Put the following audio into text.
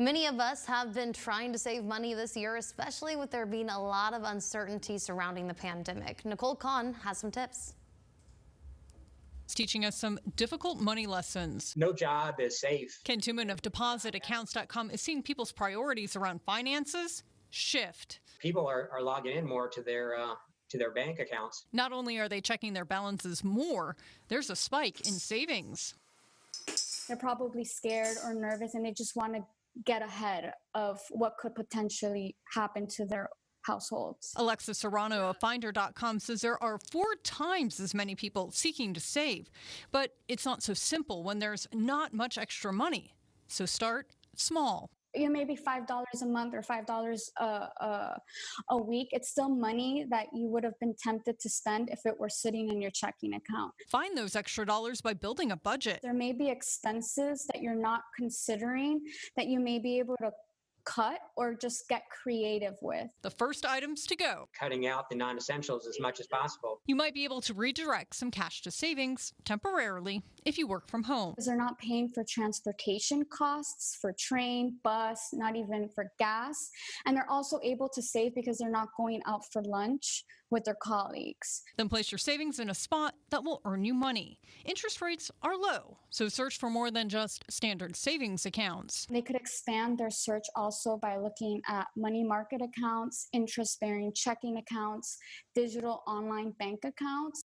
Many of us have been trying to save money this year, especially with there being a lot of uncertainty surrounding the pandemic. Nicole Kahn has some tips. Teaching us some difficult money lessons. No job is safe. Ken Tuman of DepositAccounts.com is seeing people's priorities around finances shift. People are logging in more to their bank accounts. Not only are they checking their balances more, there's a spike in savings. They're probably scared or nervous, and they just want to get ahead of what could potentially happen to their households. Alexis Serrano of Finder.com says there are 4 times as many people seeking to save. But it's not so simple when there's not much extra money. So start small. Maybe $5 a month or $5 a week. It's still money that you would have been tempted to spend if it were sitting in your checking account. Find those extra dollars by building a budget. There may be expenses that you're not considering that you may be able to cut or just get creative with. The first items to go. Cutting out the non-essentials as much as possible. You might be able to redirect some cash to savings temporarily if you work from home. Because they're not paying for transportation costs, for train, bus, not even for gas. And they're also able to save because they're not going out for lunch with their colleagues. Then place your savings in a spot that will earn you money. Interest rates are low, so search for more than just standard savings accounts. They could expand their search also by looking at money market accounts, interest-bearing checking accounts, digital online bank accounts.